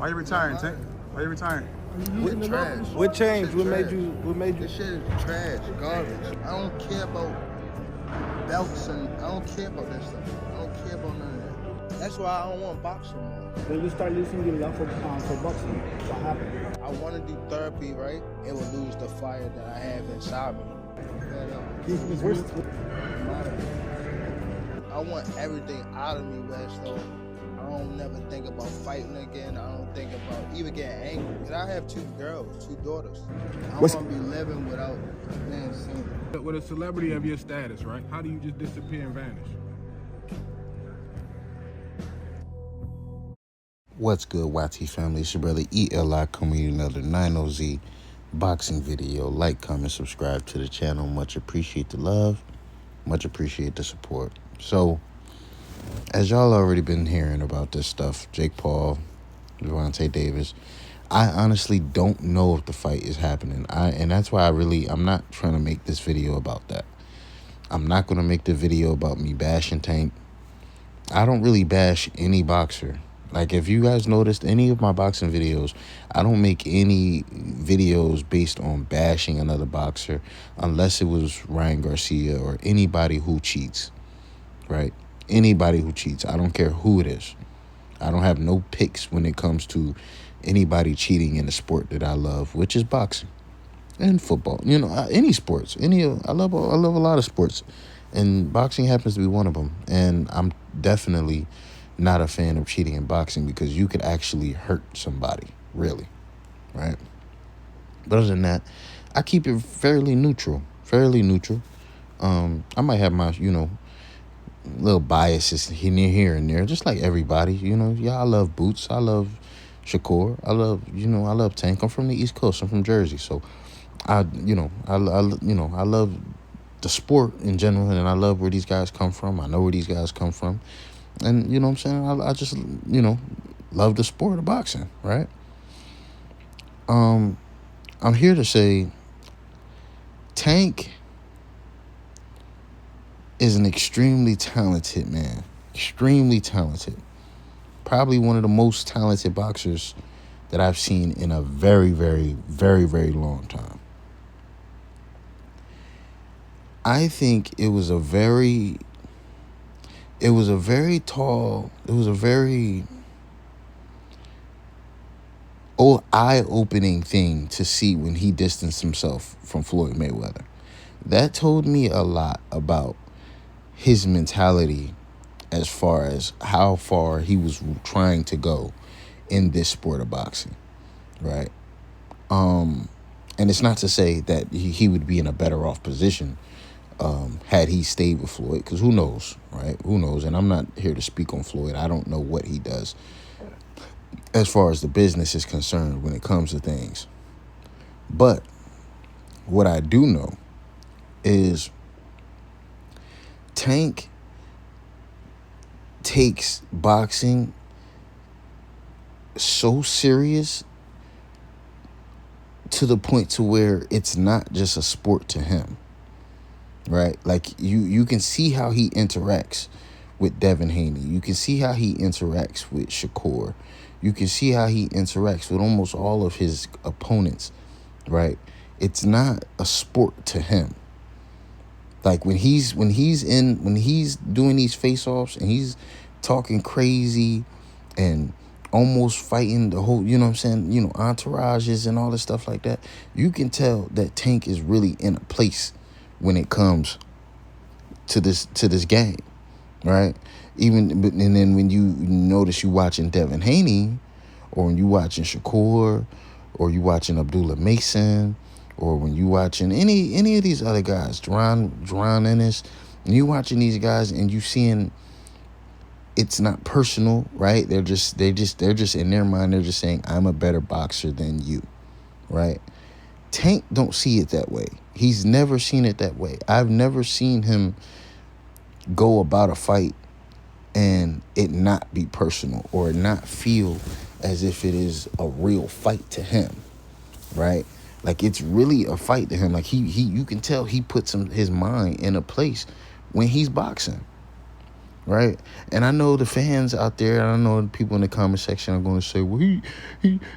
Why you retiring, Tank? Why you retiring? What trash? What changed? What made Trash. you? What made you? This shit is trash, garbage. I don't care about belts and I don't care about that stuff. I don't care about none of that. That's why I don't want to box no more. When you start losing your love for boxing, what happened? I want to do therapy, right? It will lose the fire that I have inside me. I want everything out of me, West, so I don't never think about fighting again. I don't think about even getting angry. Because I have 2 girls, 2 daughters. I want to be living without being seen. With a celebrity of your status, right? How do you just disappear and vanish? What's good, YT family? It's your brother Yall coming with another 90Z boxing video. Like, comment, subscribe to the channel. Much appreciate the love. Much appreciate the support. So, as y'all already been hearing about this stuff, Jake Paul, Gervonta Davis, I honestly don't know if the fight is happening. And that's why I'm not trying to make this video about that. I'm not going to make the video about me bashing Tank. I don't really bash any boxer. Like, if you guys noticed any of my boxing videos, I don't make any videos based on bashing another boxer unless it was Ryan Garcia or anybody who cheats, right? Anybody who cheats. I don't care who it is. I don't have no picks when it comes to anybody cheating in the sport that I love, which is boxing and football. You know, any sports. I love a lot of sports, and boxing happens to be one of them. And I'm definitely not a fan of cheating in boxing because you could actually hurt somebody, really, right? But other than that, I keep it fairly neutral. I might have my, little biases here and there, just like everybody. I love Boots. I love Shakur. I love Tank. I'm from the East Coast. I'm from Jersey, so I love the sport in general, and I love where these guys come from. I know where these guys come from. And, you know what I'm saying? I just, love the sport of boxing, right? I'm here to say Tank is an extremely talented man. Extremely talented. Probably one of the most talented boxers that I've seen in a very, very, very, very long time. I think it was a very eye-opening thing to see when he distanced himself from Floyd Mayweather. That told me a lot about his mentality as far as how far he was trying to go in this sport of boxing, right? And it's not to say that he would be in a better off position had he stayed with Floyd, because who knows, right? Who knows? And I'm not here to speak on Floyd. I don't know what he does as far as the business is concerned when it comes to things. But what I do know is Tank takes boxing so serious to the point to where it's not just a sport to him. Right? Like, you can see how he interacts with Devin Haney. You can see how he interacts with Shakur. You can see how he interacts with almost all of his opponents, right? It's not a sport to him. Like, when he's doing these face-offs and he's talking crazy and almost fighting the whole, entourages and all this stuff like that, you can tell that Tank is really in a place when it comes to this game, right? And then when you notice you watching Devin Haney, or when you watching Shakur, or you watching Abdullah Mason, or when you watching any of these other guys, Duran Ennis, and you watching these guys and you seeing it's not personal, right? They're just in their mind, they're just saying, I'm a better boxer than you, right? Tank don't see it that way. He's never seen it that way. I've never seen him go about a fight and it not be personal or not feel as if it is a real fight to him, right? Like, it's really a fight to him. Like, you can tell he puts his mind in a place when he's boxing. right? And I know the fans out there, I know the people in the comment section are going to say, well,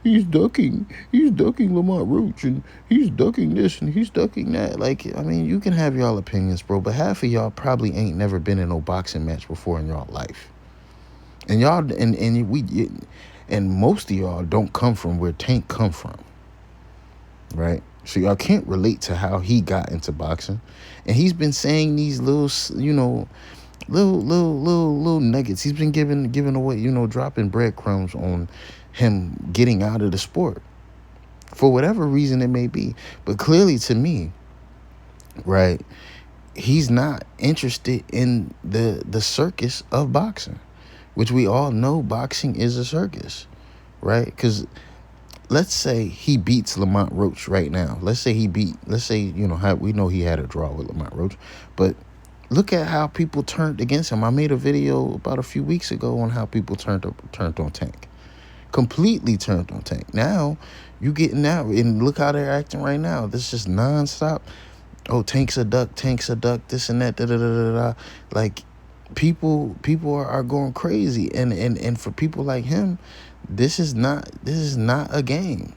he's ducking Lamont Roach, and he's ducking this, and he's ducking that. Like, I mean, you can have y'all opinions, bro, but half of y'all probably ain't never been in no boxing match before in y'all life. And y'all, and most of y'all don't come from where Tank come from, right? So y'all can't relate to how he got into boxing. And he's been saying these little, little nuggets. He's been giving away, dropping breadcrumbs on him getting out of the sport for whatever reason it may be. But clearly to me, right, he's not interested in the circus of boxing, which we all know boxing is a circus, right? Because let's say he beats Lamont Roach right now. Let's say, we know he had a draw with Lamont Roach, but look at how people turned against him. I made a video about a few weeks ago on how people turned on Tank. Completely turned on Tank. Now, you getting out, and look how they're acting right now. This is nonstop. Oh, Tank's a duck, this and that, da-da-da-da-da. Like, people are going crazy. And for people like him, this is not a game.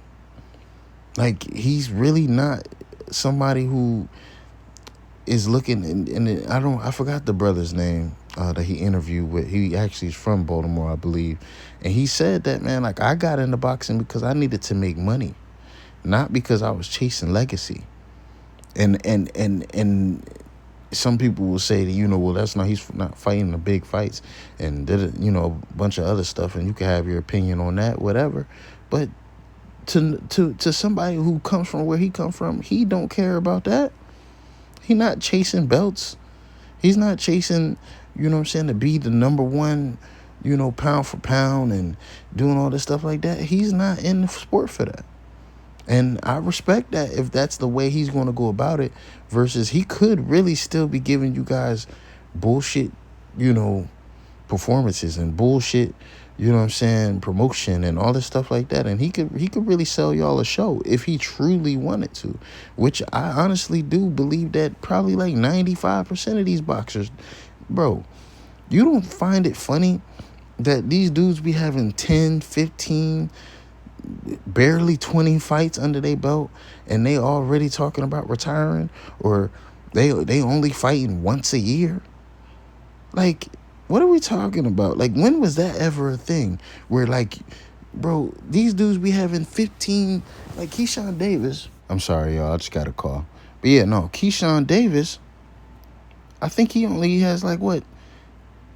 Like, he's really not somebody who is looking, and I forgot the brother's name that he interviewed with. He actually is from Baltimore, I believe. And he said that, man, like, I got into boxing because I needed to make money, not because I was chasing legacy. And some people will say that, well, that's not, he's not fighting the big fights and did, a bunch of other stuff, and you can have your opinion on that, whatever. But to somebody who comes from where he come from, he don't care about that. He not chasing belts. He's not chasing, to be the number one, pound for pound and doing all this stuff like that. He's not in the sport for that. And I respect that if that's the way he's going to go about it, versus he could really still be giving you guys bullshit, performances and bullshit, promotion and all this stuff like that. And he could really sell y'all a show if he truly wanted to, which I honestly do believe that probably like 95% of these boxers, bro, you don't find it funny that these dudes be having 10, 15, barely 20 fights under their belt, and they already talking about retiring, or they only fighting once a year? Like, what are we talking about? Like, when was that ever a thing where, like, bro, these dudes be having 15, like Keyshawn Davis. I'm sorry, y'all, I just got a call. But yeah, no, Keyshawn Davis, I think he only has like, what,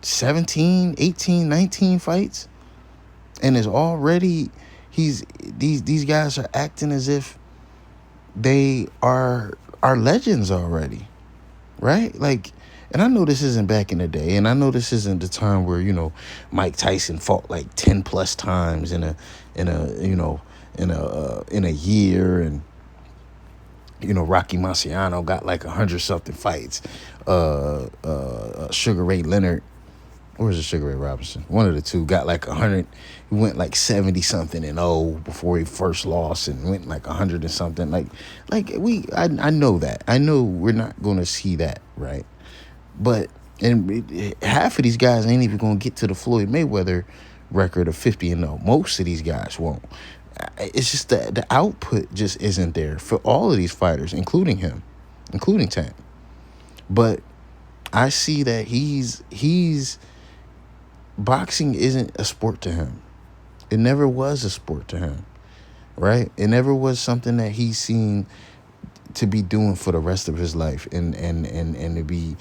17, 18, 19 fights, and is already, these guys are acting as if they are legends already, right? Like, and I know this isn't back in the day, and I know this isn't the time where, Mike Tyson fought like 10 plus times in a year, and Rocky Marciano got like 100 something fights. Sugar Ray Leonard, or was it Sugar Ray Robinson? One of the two got like 100. He went like 70 something and before he first lost, and went like 100 and something. I know that. I know we're not going to see that, right? But half of these guys ain't even going to get to the Floyd Mayweather record of 50-0. Most of these guys won't. It's just that the output just isn't there for all of these fighters, including him, including Tank. But I see that he's boxing isn't a sport to him. It never was a sport to him, right? It never was something that he's seen to be doing for the rest of his life, and to be,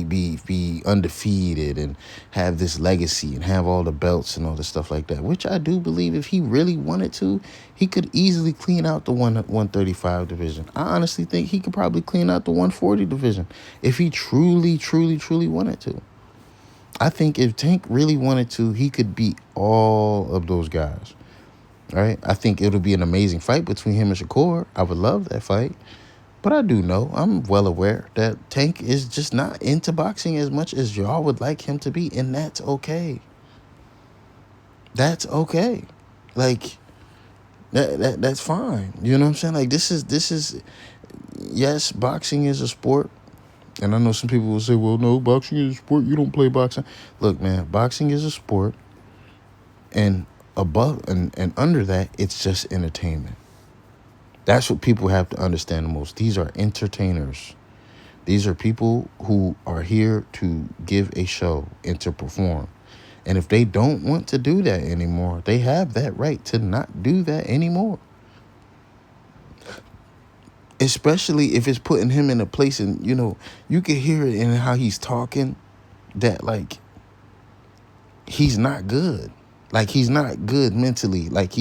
be undefeated and have this legacy and have all the belts and all the stuff like that, which I do believe if he really wanted to, he could easily clean out the 135 division. I honestly think he could probably clean out the 140 division if he truly wanted to. I think if Tank really wanted to, he could beat all of those guys, right? I think it'll be an amazing fight between him and Shakur. I would love that fight. But I do know, I'm well aware that Tank is just not into boxing as much as y'all would like him to be, and that's okay. That's okay. Like, that's fine. You know what I'm saying? Like, this is yes, boxing is a sport. And I know some people will say, well, no, boxing is a sport. You don't play boxing. Look, man, boxing is a sport. And above and under that, it's just entertainment. That's what people have to understand the most. These are entertainers. These are people who are here to give a show and to perform. And if they don't want to do that anymore, they have that right to not do that anymore. Especially if it's putting him in a place, and you can hear it in how he's talking, that like he's not good. Like he's not good mentally. Like I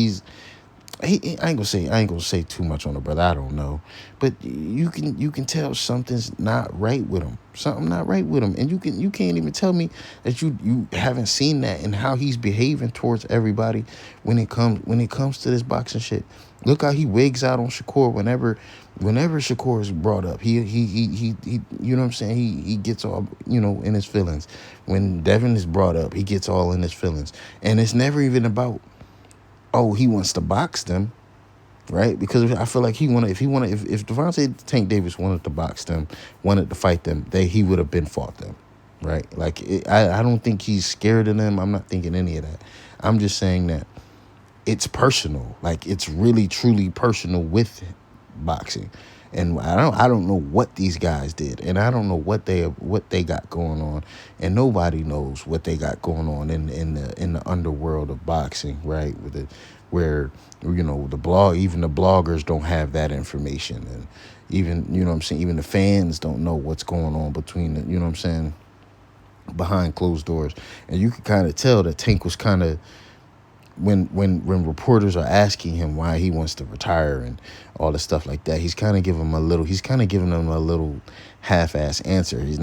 ain't gonna say too much on the brother. I don't know, but you can tell something's not right with him. Something not right with him, and you can't even tell me that you haven't seen that in how he's behaving towards everybody when it comes to this boxing shit. Look how he wigs out on Shakur whenever Shakur is brought up. He you know what I'm saying? He gets all in his feelings. When Devin is brought up, he gets all in his feelings, and it's never even about, oh, he wants to box them, right? Because I feel like if Gervonta Tank Davis wanted to box them, wanted to fight them, he would have been fought them, right? Like I don't think he's scared of them. I'm not thinking any of that. I'm just saying that it's personal. Like it's really truly personal with boxing. And I don't know what these guys did, and I don't know what they got going on, and nobody knows what they got going on in the underworld of boxing, right? Where even the bloggers don't have that information, and even even the fans don't know what's going on between behind closed doors. And you can kind of tell that Tank was kind of, when reporters are asking him why he wants to retire and all the stuff like that, he's kind of giving them a little half-ass answer. He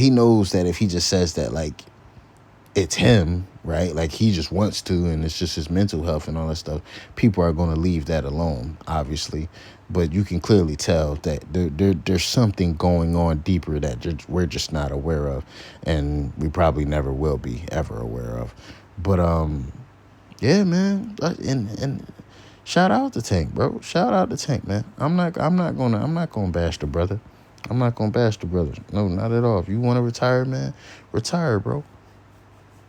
knows that if he just says that, like, it's him, right? Like he just wants to, and it's just his mental health and all that stuff, people are going to leave that alone, obviously. But you can clearly tell that there's something going on deeper that we're just not aware of, and we probably never will be ever aware of. But yeah, man, and shout out to Tank, bro. Shout out to Tank, man. I'm not gonna bash the brother. I'm not gonna bash the brother. No, not at all. If you want to retire, man, retire, bro.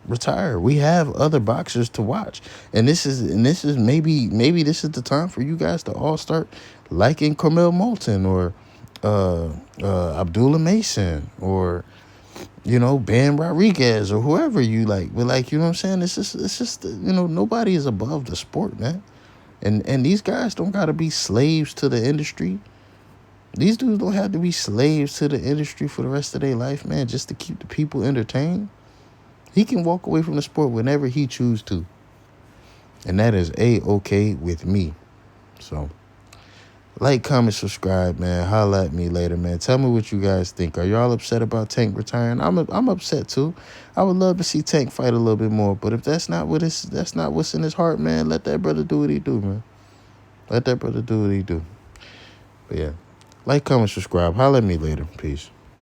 Retire. We have other boxers to watch, and this is maybe this is the time for you guys to all start liking Carmel Moulton or Abdullah Mason or Ben Rodriguez or whoever you like. But like, you know what I'm saying? It's just nobody is above the sport, man. And these guys don't gotta be slaves to the industry. These dudes don't have to be slaves to the industry for the rest of their life, man, just to keep the people entertained. He can walk away from the sport whenever he chooses to. And that is A-okay with me. So, like, comment, subscribe, man. Holla at me later, man. Tell me what you guys think. Are y'all upset about Tank retiring? I'm upset, too. I would love to see Tank fight a little bit more. But if that's not what's in his heart, man, let that brother do what he do, man. Let that brother do what he do. But, yeah. Like, comment, subscribe. Holla at me later. Peace.